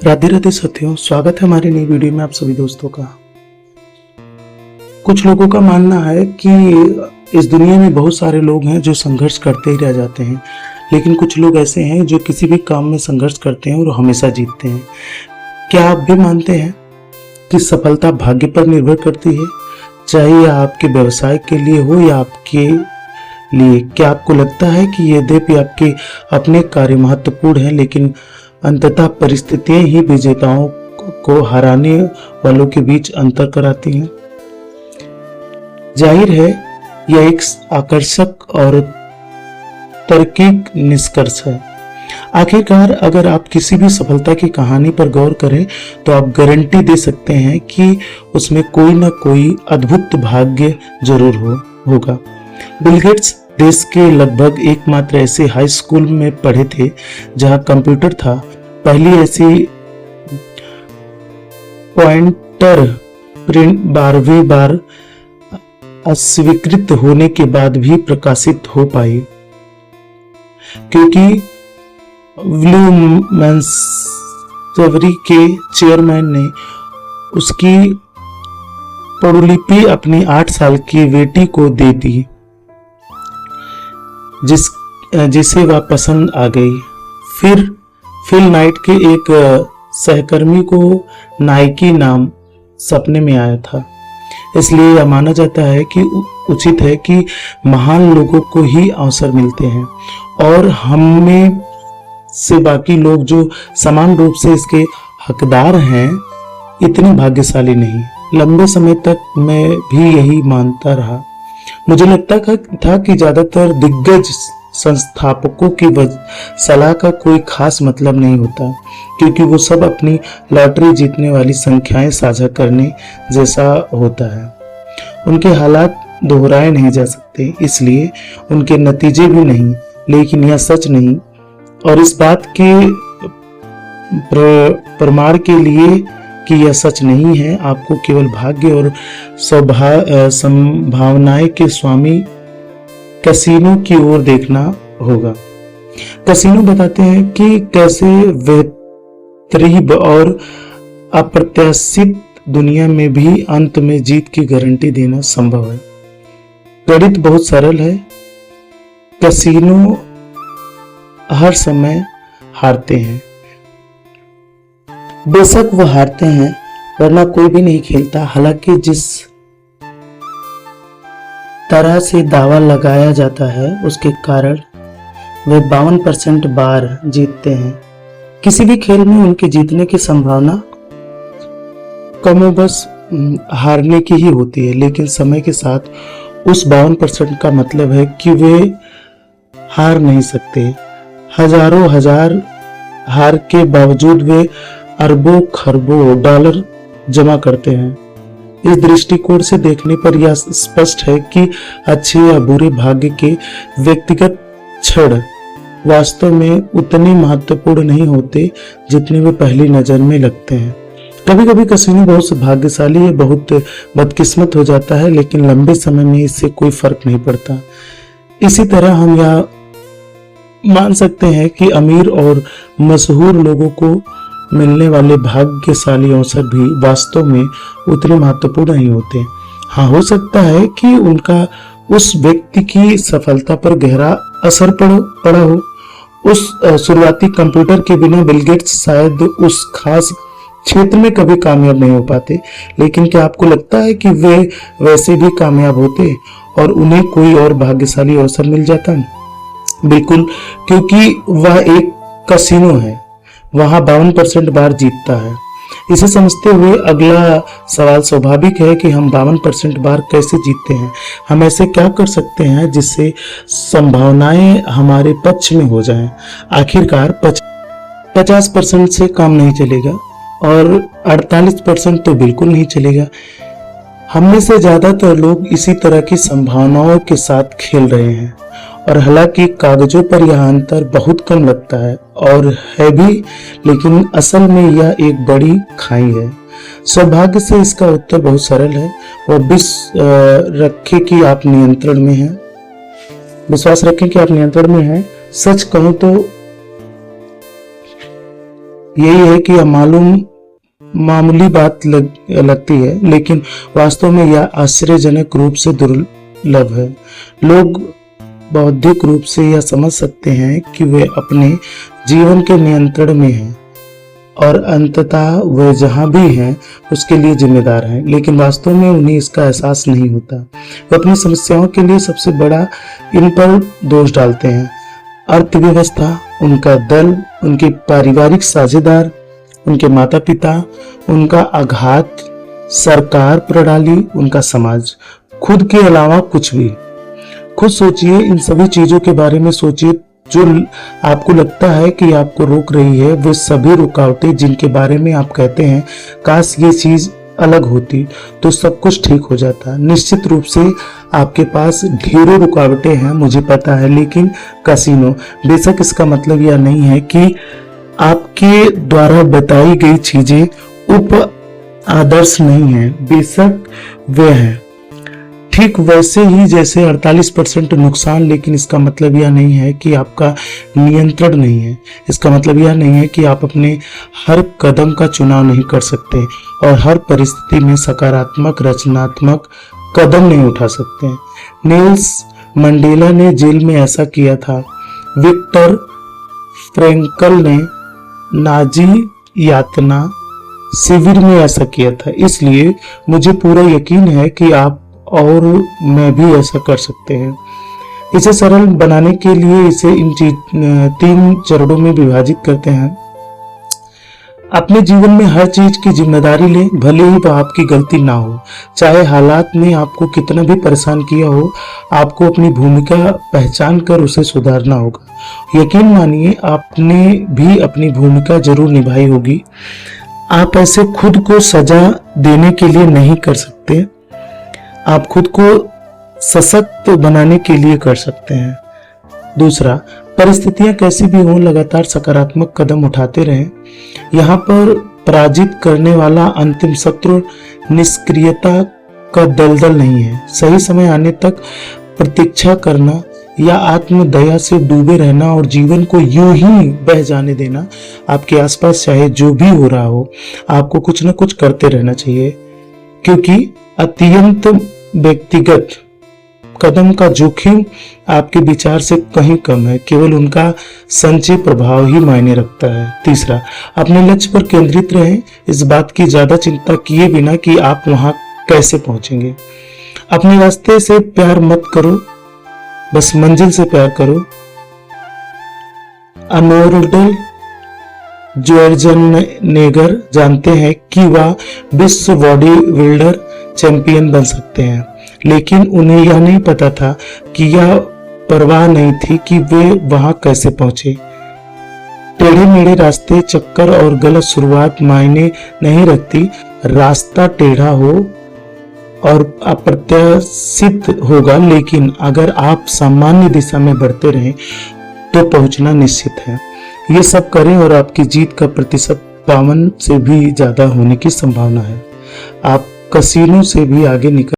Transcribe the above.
राधे राधे साथियों, स्वागत है हमारे नई वीडियो में आप सभी दोस्तों का। कुछ लोगों का मानना है कि इस दुनिया में बहुत सारे लोग हैं जो संघर्ष करते ही रह जाते हैं, लेकिन कुछ लोग ऐसे हैं जो किसी भी काम में संघर्ष करते हैं और हमेशा जीतते हैं। क्या आप भी मानते हैं कि सफलता भाग्य पर निर्भर करती है, चाहे यह आपके व्यवसाय के लिए हो या आपके लिए? क्या आपको लगता है कि यद्यपि आपके अपने कार्य महत्वपूर्ण हैं, लेकिन अंततः परिस्थितियां ही विजेताओं को हराने वालों के बीच अंतर कराती हैं? जाहिर है यह एक आकर्षक और तार्किक निष्कर्ष है। आखिरकार अगर आप किसी भी सफलता की कहानी पर गौर करें तो आप गारंटी दे सकते हैं कि उसमें कोई ना कोई अद्भुत भाग्य जरूर होगा। बिल गेट्स देश के लगभग एकमात्र ऐसे हाई स्कूल में पढ़े थे जहां कंप्यूटर था। पहली ऐसी पॉइंटर प्रिंट 12वीं बार अस्वीकृत होने के बाद भी प्रकाशित हो पाई, क्योंकि ब्लूमैन्सवरी के चेयरमैन ने उसकी पांडुलिपि अपनी 8 साल की बेटी को दे दी, जिसे वह पसंद आ गई। फिर फिल नाइट के एक सहकर्मी को नाइकी नाम सपने में आया था। इसलिए यह माना जाता है कि उचित है कि महान लोगों को ही अवसर मिलते हैं और हमें से बाकी लोग जो समान रूप से इसके हकदार हैं इतने भाग्यशाली नहीं। लंबे समय तक मैं भी यही मानता रहा। मुझे लगता था कि ज्यादातर दिग्गज संस्थापकों की सलाह का कोई खास मतलब नहीं होता, क्योंकि वो सब अपनी लॉटरी जीतने वाली संख्याएं साझा करने जैसा होता है। उनके हालात दोहराए नहीं जा सकते, इसलिए उनके नतीजे भी नहीं। लेकिन यह सच नहीं, और इस बात के प्रमाण के लिए कि यह सच नहीं है, आपको केवल भाग्य और संभावनाएं के स्वामी कैसीनो की ओर देखना होगा। कैसीनो बताते हैं कि कैसे बेतरतीब और अप्रत्याशित दुनिया में भी अंत में जीत की गारंटी देना संभव है। गणित बहुत सरल है। कैसीनो हर समय हारते हैं। बेशक वो हारते हैं, वरना कोई भी नहीं खेलता। हालांकि जिस तरह से दावा लगाया जाता है उसके कारण वे 52% बार जीतते हैं। किसी भी खेल में उनके जीतने की संभावना कमोबश हारने की ही होती है, लेकिन समय के साथ उस 52% का मतलब है कि वे हार नहीं सकते। हजारों हजार हार के बावजूद वे अरबों खरबों डॉलर जमा करते हैं। इस दृष्टिकोण से देखने पर यह स्पष्ट है कि अच्छे या बुरे भाग्य के व्यक्तिगत क्षण वास्तव में उतने महत्वपूर्ण नहीं होते जितने वे पहली नजर में लगते हैं। कभी कभी कैसीनो बहुत भाग्यशाली या बहुत बदकिस्मत हो जाता है, लेकिन लंबे समय में इससे कोई फर्क नहीं पड़ता। इसी तरह हम यह मान सकते हैं कि अमीर और मशहूर लोगों को मिलने वाले भाग्यशाली अवसर भी वास्तव में उतने महत्वपूर्ण नहीं होते। हाँ, हो सकता है कि उनका उस व्यक्ति की सफलता पर गहरा असर पड़ा हो। उस शुरुआती कंप्यूटर के बिना बिल गेट्स शायद उस खास क्षेत्र में कभी कामयाब नहीं हो पाते, लेकिन क्या आपको लगता है कि वे वैसे भी कामयाब होते और उन्हें कोई और भाग्यशाली अवसर मिल जाता? बिल्कुल, क्योंकि वह एक कैसीनो है, वहां 52% बार जीतता है। इसे समझते हुए अगला सवाल स्वाभाविक है कि हम 52% बार कैसे जीतते हैं। हम ऐसे क्या कर सकते हैं जिससे संभावनाएं हमारे पक्ष में हो जाएं? आखिरकार 50% से काम नहीं चलेगा और 48% तो बिल्कुल नहीं चलेगा। हम में से ज्यादातर लोग इसी तरह की संभावनाओं के साथ खेल रहे हैं, और हालांकि कागजों पर यह अंतर बहुत कम लगता है और है भी, लेकिन असल में यह एक बड़ी खाई है। सौभाग्य से इसका उत्तर बहुत सरल है। वह विश्वास रखें कि आप नियंत्रण में हैं। सच कहूं तो यही है कि यह मामूली बात लगती है, लेकिन वास्तव में यह आश्चर्यजनक रूप से दुर्लभ है। लोग बौद्धिक रूप से यह समझ सकते हैं कि वे अपने जीवन के नियंत्रण में हैं और अंततः वे जहां भी हैं उसके लिए जिम्मेदार हैं, लेकिन वास्तव में उन्हें इसका एहसास नहीं होता। वे अपनी समस्याओं के लिए सबसे बड़ा इन पर दोष डालते हैं: अर्थव्यवस्था, उनका दल, उनके पारिवारिक साझेदार, उनके माता पिता, उनका आघात, सरकार, प्रणाली, उनका समाज, खुद के अलावा कुछ भी। खुद सोचिए, इन सभी चीजों के बारे में सोचिए जो आपको लगता है कि आपको रोक रही है। वे सभी रुकावटें जिनके बारे में आप कहते हैं काश ये चीज अलग होती तो सब कुछ ठीक हो जाता। निश्चित रूप से आपके पास ढेरों रुकावटें हैं, मुझे पता है, लेकिन कैसीनो, बेशक इसका मतलब यह नहीं है कि आपके द्वारा बताई गई चीजें उप आदर्श नहीं है। बेशक वे हैं, ठीक वैसे ही जैसे 48% नुकसान, लेकिन इसका मतलब यह नहीं है कि आपका नियंत्रण नहीं है। इसका मतलब यह नहीं है कि आप अपने हर कदम का चुनाव नहीं कर सकते और हर परिस्थिति में सकारात्मक रचनात्मक कदम नहीं उठा सकते। नेल्स मंडेला ने जेल में ऐसा किया था। विक्टर फ्रैंकल ने नाजी यातना शिविर में ऐसा किया था। इसलिए मुझे पूरा यकीन है कि आप और मैं भी ऐसा कर सकते हैं। इसे सरल बनाने के लिए इसे इन 3 चरणों में विभाजित करते हैं। अपने जीवन में हर चीज की जिम्मेदारी लें, भले ही वह आपकी गलती ना हो। चाहे हालात ने आपको कितना भी परेशान किया हो, आपको अपनी भूमिका पहचान कर उसे सुधारना होगा। यकीन मानिए, आपने भी अपनी भूमिका जरूर निभाई होगी। आप ऐसे खुद को सजा देने के लिए नहीं कर सकते, आप खुद को सशक्त बनाने के लिए कर सकते हैं। दूसरा, परिस्थितियां कैसी भी हों, लगातार सकारात्मक कदम उठाते रहें। यहाँ पर पराजित करने वाला अंतिम शत्रु निष्क्रियता का दलदल नहीं है। सही समय आने तक प्रतीक्षा करना या आत्मदया से डूबे रहना और जीवन को यूं ही बह जाने देना। आपके आसपास चाहे जो भी हो रहा हो, आपको कुछ न कुछ करते रहना चाहिए, क्योंकि अत्यंत व्यक्तिगत कदम का जोखिम आपके विचार से कहीं कम है, केवल उनका संचय प्रभाव ही मायने रखता है। तीसरा, अपने लक्ष्य पर केंद्रित रहें, इस बात की ज्यादा चिंता किए बिना कि आप वहां कैसे पहुंचेंगे। अपने रास्ते से प्यार मत करो, बस मंजिल से प्यार करो। अर्नोल्ड श्वार्ज़नेगर जानते हैं कि वह विश्व बॉडी बिल्डर चैंपियन बन सकते हैं, लेकिन उन्हें यह नहीं पता था कि यह परवाह नहीं थी कि वे वहां कैसे पहुंचे। टेढ़े मेढ़े रास्ते, चक्कर और गलत शुरुआत मायने नहीं रखती। रास्ता टेढ़ा हो और अप्रत्याशित होगा, लेकिन अगर आप सामान्य दिशा में बढ़ते रहें तो पहुंचना निश्चित है। ये सब करें और आपकी जीत का प्रतिशत 52 से भी ज्यादा होने की संभावना है। आप कैसीनो से भी आगे निकल